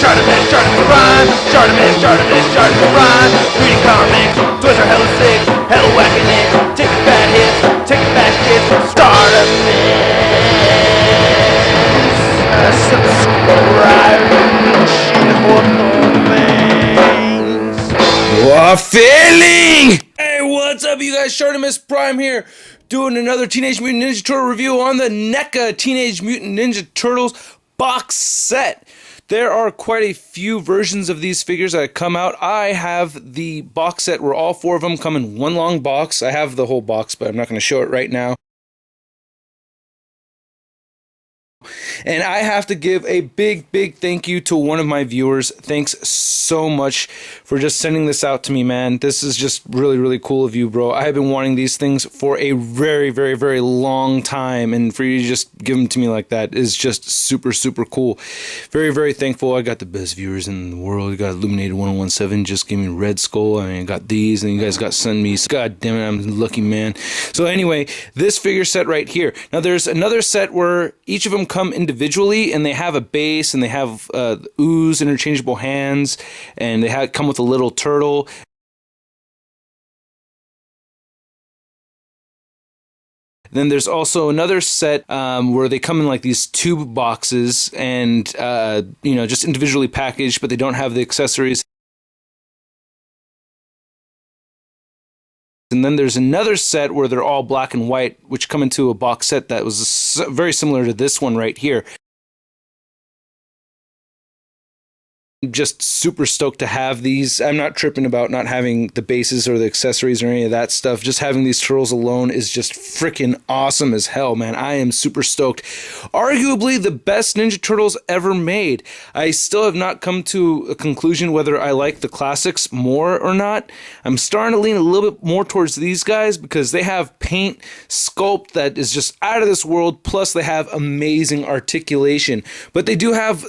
ShartimusPrime, ShartimusPrime. Reading comics, toys are hella sick, hella wacky nicks. Taking bad hits, taking bad shits. Subscribe Feeling! Hey, what's up, you guys? ShartimusPrime here, doing another Teenage Mutant Ninja Turtle review on the NECA Teenage Mutant Ninja Turtles box set. There are quite a few versions of these figures that come out. I have the box set where all four of them come in one long box. I have the whole box, but I'm not going to show it right now. And I have to give a big thank you to one of my viewers. Thanks so much for just sending this out to me, man. This is just really cool of you, bro. I have been wanting these things for a very long time, and for you to just give them to me like that is just super cool. Very thankful. I got the best viewers in the world. You got Illuminated 1017 just gave me Red Skull. I mean, I got these, and you guys got sent me. God damn it, I'm a lucky man. So anyway, this figure set right here. Now there's another set where each of them come individually, and they have a base, and they have ooze interchangeable hands, and they come with a little turtle. Then there's also another set where they come in like these tube boxes, and you know, just individually packaged, but they don't have the accessories. And then there's another set where they're all black and white, which come into a box set that was very similar to this one right here. I'm just super stoked to have these. I'm not tripping about not having the bases or the accessories or any of that stuff. Just having these turtles alone is just freaking awesome as hell, man. I am super stoked. Arguably the best Ninja Turtles ever made. I still have not come to a conclusion whether I like the classics more or not. I'm starting to lean a little bit more towards these guys because they have paint sculpt that is just out of this world, plus they have amazing articulation. But they do have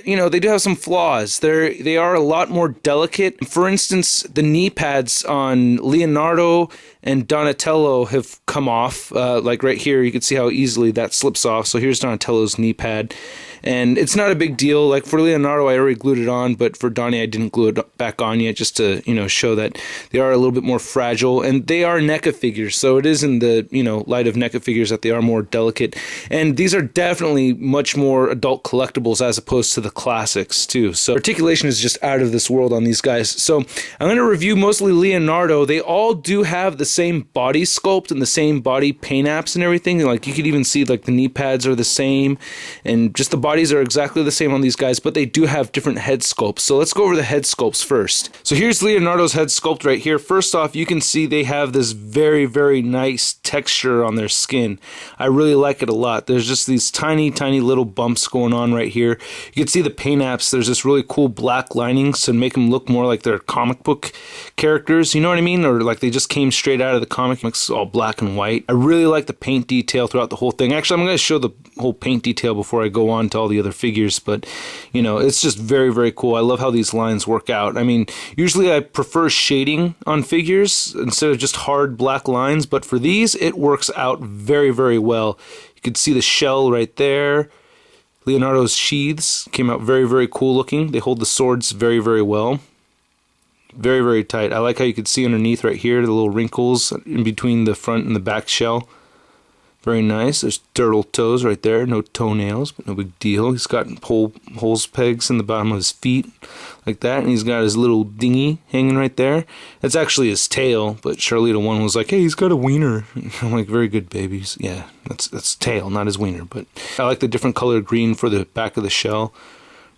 you know, they do have some flaws. They are a lot more delicate. For instance, the knee pads on Leonardo and Donatello have come off. Like right here, you can see how easily that slips off. So here's Donatello's knee pad. And it's not a big deal. Like for Leonardo, I already glued it on, but for Donnie, I didn't glue it back on yet, just to, you know, show that they are a little bit more fragile. And they are NECA figures, so it is in the, you know, light of NECA figures that they are more delicate. And these are definitely much more adult collectibles as opposed to the classics too. So articulation is just out of this world on these guys. So I'm going to review mostly Leonardo. They all do have the same body sculpt and the same body paint apps and everything. Like you could even see like the knee pads are the same, and just the bodies are exactly the same on these guys, but they do have different head sculpts. So let's go over the head sculpts first. So here's Leonardo's head sculpt right here. First off, you can see they have this very nice texture on their skin. I really like it a lot. There's just these tiny little bumps going on right here. You can see the paint apps. There's this really cool black linings to make them look more like they're comic book characters, you know what I mean? Or like they just came straight out of the comic books, all black and white. I really like the paint detail throughout the whole thing. Actually, I'm going to show the whole paint detail before I go on to all the other figures, but you know, it's just very cool. I love how these lines work out. I mean, usually I prefer shading on figures instead of just hard black lines, but for these it works out very well. You can see the shell right there. Leonardo's sheaths came out very cool looking. They hold the swords very well. Very tight. I like how you can see underneath right here the little wrinkles in between the front and the back shell. Very nice. There's turtle toes right there. No toenails, but no big deal. He's got holes pegs in the bottom of his feet like that, and he's got his little dinghy hanging right there. That's actually his tail, but Charlita 1 was like, hey, he's got a wiener. I'm like, very good, babies. Yeah, that's tail, not his wiener. But I like the different color green for the back of the shell.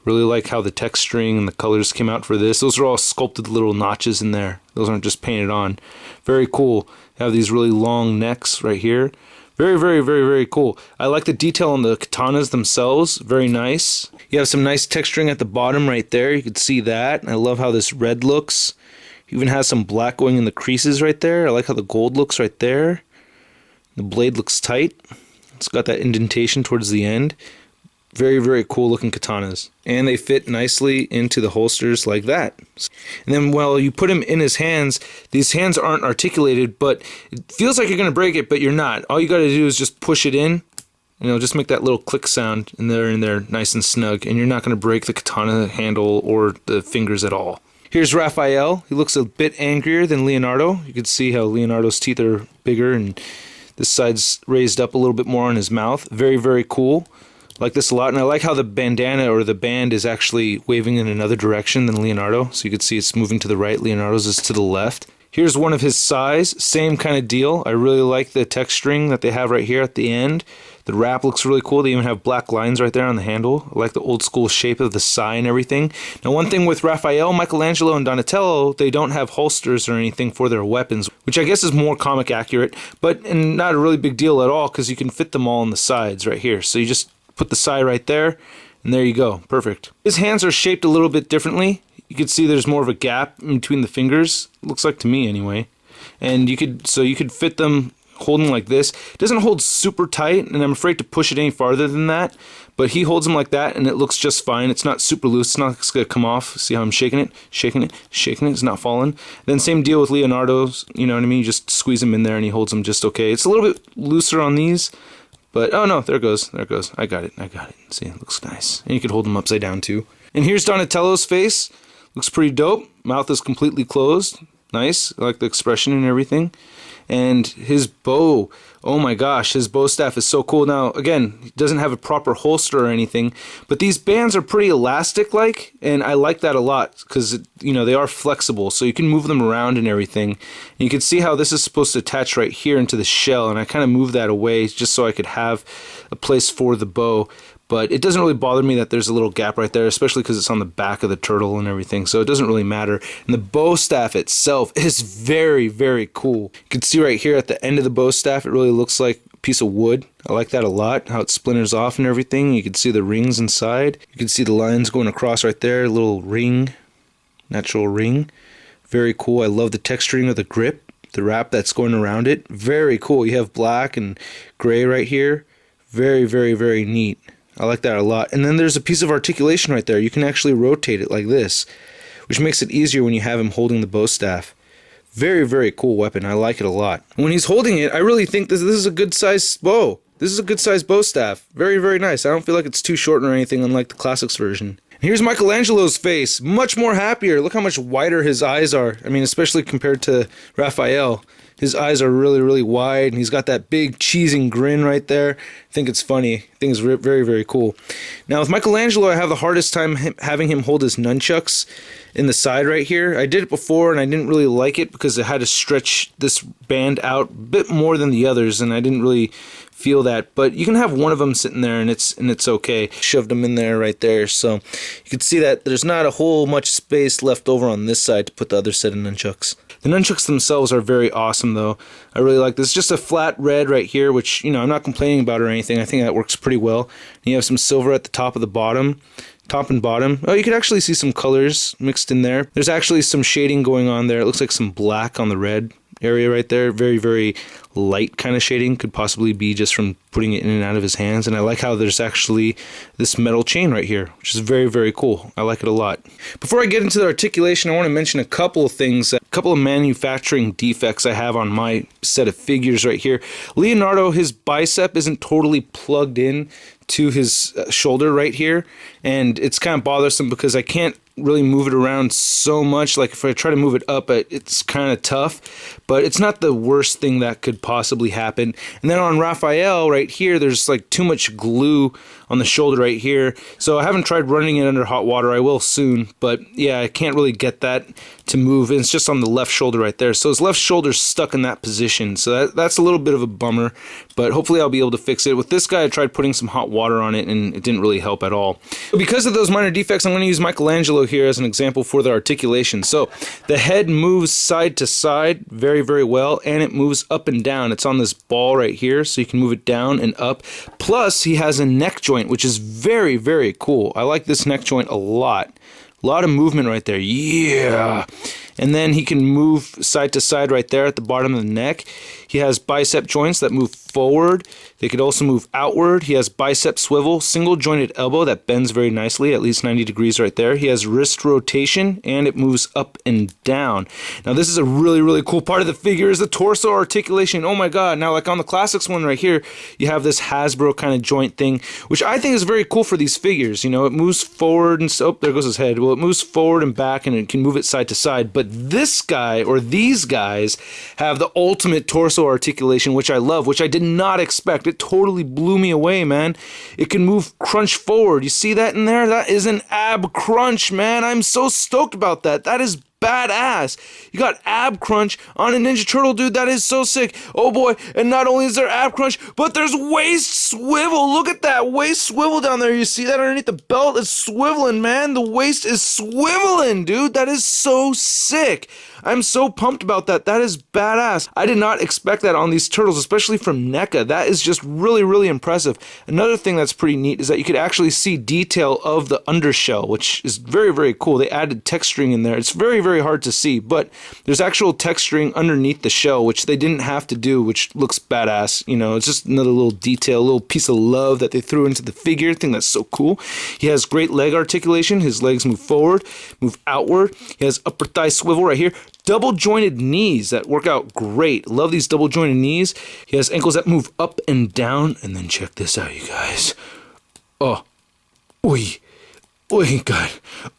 Really like how the texturing and the colors came out for this. Those are all sculpted little notches in there. Those aren't just painted on. Very cool. They have these really long necks right here. Very cool. I like the detail on the katanas themselves. Very nice. You have some nice texturing at the bottom right there. You can see that. I love how this red looks. Even has some black going in the creases right there. I like how the gold looks right there. The blade looks tight. It's got that indentation towards the end. Very cool looking katanas. And they fit nicely into the holsters like that. And then while you put him in his hands, these hands aren't articulated, but it feels like you're going to break it, but you're not. All you got to do is just push it in, And it'll just make that little click sound, and they're in there nice and snug, and you're not going to break the katana handle or the fingers at all. Here's Raphael. He looks a bit angrier than Leonardo. You can see how Leonardo's teeth are bigger, and this side's raised up a little bit more on his mouth. Very, very cool. I like this a lot, and I like how the bandana or the band is actually waving in another direction than Leonardo. So you can see it's moving to the right. Leonardo's is to the left. Here's one of his size. Same kind of deal. I really like the texturing that they have right here at the end. The wrap looks really cool. They even have black lines right there on the handle. I like the old school shape of the sai and everything. Now, one thing with Raphael, Michelangelo, and Donatello, they don't have holsters or anything for their weapons, which I guess is more comic accurate, but not a really big deal at all because you can fit them all on the sides right here. So you just put the sai right there, and there you go. Perfect. His hands are shaped a little bit differently. You can see there's more of a gap in between the fingers. Looks like to me anyway. And you could fit them holding like this. It doesn't hold super tight, and I'm afraid to push it any farther than that, but he holds them like that, and it looks just fine. It's not super loose. It's not like it's going to come off. See how I'm shaking it? Shaking it? Shaking it. It's not falling. Then same deal with Leonardo's. You know what I mean? You just squeeze him in there, and he holds them just okay. It's a little bit looser on these, but oh no, there it goes. There it goes. I got it. See, it looks nice. And you could hold them upside down too. And here's Donatello's face. Looks pretty dope. Mouth is completely closed. Nice. I like the expression and everything. And his bow, oh my gosh, his bow staff is so cool. Now, again, he doesn't have a proper holster or anything, but these bands are pretty elastic-like, and I like that a lot because, you know, they are flexible, so you can move them around and everything. And you can see how this is supposed to attach right here into the shell, and I kind of moved that away just so I could have a place for the bow. But it doesn't really bother me that there's a little gap right there, especially because it's on the back of the turtle and everything, so it doesn't really matter. And the bow staff itself is very, very cool. You can see right here at the end of the bow staff, it really looks like a piece of wood. I like that a lot, how it splinters off and everything. You can see the rings inside. You can see the lines going across right there, a little ring, natural ring. Very cool. I love the texturing of the grip, the wrap that's going around it. Very cool. You have black and gray right here. Very, very, very neat. I like that a lot. And then there's a piece of articulation right there. You can actually rotate it like this, which makes it easier when you have him holding the bow staff. Very, very cool weapon. I like it a lot. When he's holding it, I really think this is a good size bow. This is a good size bow staff. Very, very nice. I don't feel like it's too short or anything, unlike the classics version. And here's Michelangelo's face. Much more happier. Look how much wider his eyes are. I mean, especially compared to Raphael. His eyes are really, really wide, and he's got that big cheesing grin right there. I think it's funny. I think it's very, very cool. Now, with Michelangelo, I have the hardest time having him hold his nunchucks in the side right here. I did it before, and I didn't really like it because I had to stretch this band out a bit more than the others, and I didn't really feel that. But you can have one of them sitting there, and it's okay. Shoved them in there right there, so you can see that there's not a whole much space left over on this side to put the other set of nunchucks. The nunchucks themselves are very awesome, though. I really like this. Just a flat red right here, which, you know, I'm not complaining about or anything. I think that works pretty well. And you have some silver at the top of the bottom, top and bottom. Oh, you can actually see some colors mixed in there. There's actually some shading going on there. It looks like some black on the red area right there. Very, very light kind of shading. Could possibly be just from putting it in and out of his hands. And I like how there's actually this metal chain right here, which is very, very cool. I like it a lot. Before I get into the articulation, I want to mention a couple of things, a couple of manufacturing defects I have on my set of figures right here. Leonardo, his bicep isn't totally plugged in to his shoulder right here, and it's kind of bothersome because I can't really move it around so much. Like if I try to move it up, it's kind of tough, but it's not the worst thing that could possibly happen. And then on Raphael right here, there's like too much glue on the shoulder right here, so I haven't tried running it under hot water. I will soon, but yeah, I can't really get that to move, and it's just on the left shoulder right there, so his left shoulder's stuck in that position, so that's a little bit of a bummer, but hopefully I'll be able to fix it. With this guy, I tried putting some hot water on it, and it didn't really help at all. Because of those minor defects, I'm going to use Michelangelo here as an example for the articulation. So the head moves side to side very, very well, and it moves up and down. It's on this ball right here, so you can move it down and up. Plus, he has a neck joint, which is very, very cool. I like this neck joint a lot. A lot of movement right there. Yeah. And then he can move side to side right there at the bottom of the neck. He has bicep joints that move forward. They could also move outward. He has bicep swivel, single jointed elbow that bends very nicely, at least 90 degrees right there. He has wrist rotation, and it moves up and down. Now this is a really, really cool part of the figure is the torso articulation. Oh my god. Now like on the classics one right here, you have this Hasbro kind of joint thing, which I think is very cool for these figures. You know, it moves forward and so, oh, there goes his head. Well, it moves forward and back, and it can move it side to side. But this guy, or these guys, have the ultimate torso articulation, which I love, which I did not expect. It totally blew me away, man. It can move crunch forward. You see that in there? That is an ab crunch, man. I'm so stoked about that. That is badass. You got ab crunch on a Ninja Turtle, dude. That is so sick. Oh boy. And not only is there ab crunch, but there's waist swivel. Look at that waist swivel down there. You see that underneath the belt? It's swiveling, man. The waist is swiveling, dude. That is so sick. I'm so pumped about that. That is badass. I did not expect that on these turtles, especially from NECA. That is just really, really impressive. Another thing that's pretty neat is that you could actually see detail of the undershell, which is very, very cool. They added texturing in there. It's very, very hard to see, but there's actual texturing underneath the shell, which they didn't have to do, which looks badass. You know, it's just another little detail, a little piece of love that they threw into the figure. I think that's so cool. He has great leg articulation. His legs move forward, move outward. He has upper thigh swivel right here. Double jointed knees that work out great. Love these double jointed knees. He has ankles that move up and down. And then check this out, you guys. Oh, oi. Oh god,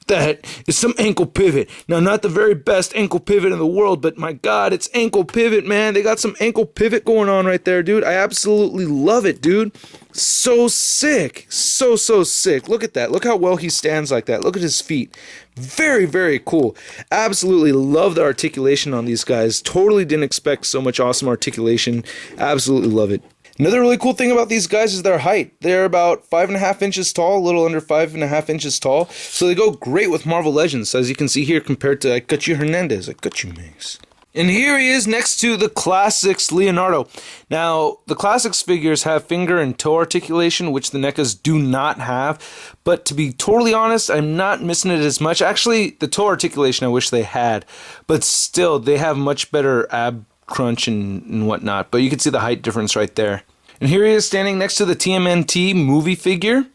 that is some ankle pivot. Now, not the very best ankle pivot in the world, but my god, it's ankle pivot, man. They got some ankle pivot going on right there, dude. I absolutely love it, dude. So sick. So sick. Look at that. Look how well he stands like that. Look at his feet. Very, very cool. Absolutely love the articulation on these guys. Totally didn't expect so much awesome articulation. Absolutely love it. Another really cool thing about these guys is their height. They're about 5.5 inches tall, a little under 5.5 inches tall. So they go great with Marvel Legends, as you can see here, compared to I Got You Hernandez. I Got You Mace. And here he is next to the Classics Leonardo. Now, the Classics figures have finger and toe articulation, which the NECAs do not have. But to be totally honest, I'm not missing it as much. Actually, the toe articulation I wish they had. But still, they have much better ab crunch and whatnot, but you can see the height difference right there. And here he is standing next to the TMNT movie figure.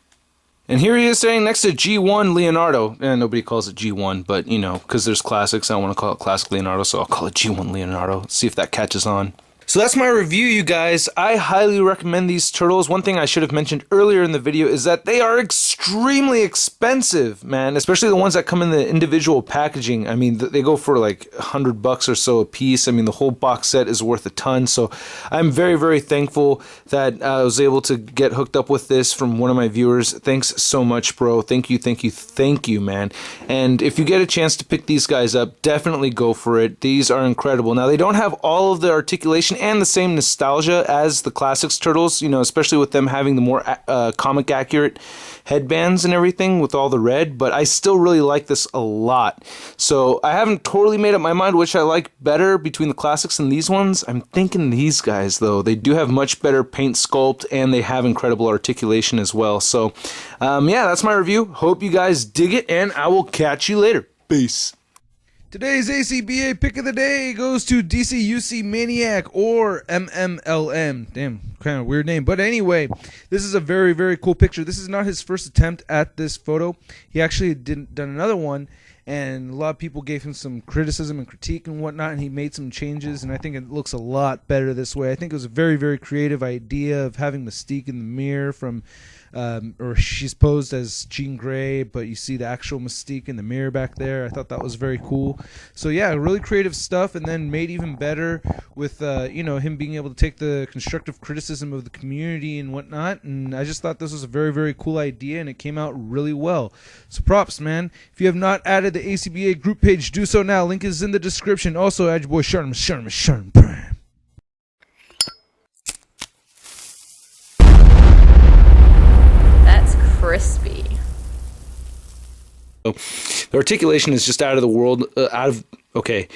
And here he is standing next to G1 Leonardo. And nobody calls it G1, but you know, because there's classics, I don't want to call it Classic Leonardo, so I'll call it G1 Leonardo. See if that catches on. So that's my review, you guys. I highly recommend these turtles. One thing I should have mentioned earlier in the video is that they are extremely expensive, man, especially the ones that come in the individual packaging. I mean, they go for like $100 or so a piece. I mean, the whole box set is worth a ton. So I'm very, very thankful that I was able to get hooked up with this from one of my viewers. Thanks so much, bro. Thank you, man. And if you get a chance to pick these guys up, definitely go for it. These are incredible. Now, they don't have all of the articulation and the same nostalgia as the Classics turtles, you know, especially with them having the more comic accurate headbands and everything with all the red, but I still really like this a lot. So I haven't totally made up my mind which I like better between the Classics and these ones. I'm thinking these guys, though. They do have much better paint sculpt and they have incredible articulation as well. So yeah, that's my review. Hope you guys dig it, and I will catch you later. Peace. Today's ACBA pick of the day goes to DCUC Maniac, or MMLM. Damn, kind of weird name. But anyway, this is a very, very cool picture. This is not his first attempt at this photo. He actually done another one, and a lot of people gave him some criticism and critique and whatnot, and he made some changes, and I think it looks a lot better this way. I think it was a very, very creative idea of having Mystique in the mirror from... or she's posed as Jean Grey, but you see the actual Mystique in the mirror back there. I thought that was very cool. So yeah, really creative stuff, and then made even better with you know, him being able to take the constructive criticism of the community and whatnot. And I just thought this was a very, very cool idea, and it came out really well. So props, man. If you have not added the ACBA group page, do so now. Link is in the description. Also, add your boy ShartimusPrime. Crispy. So the articulation is just out of the world. Okay.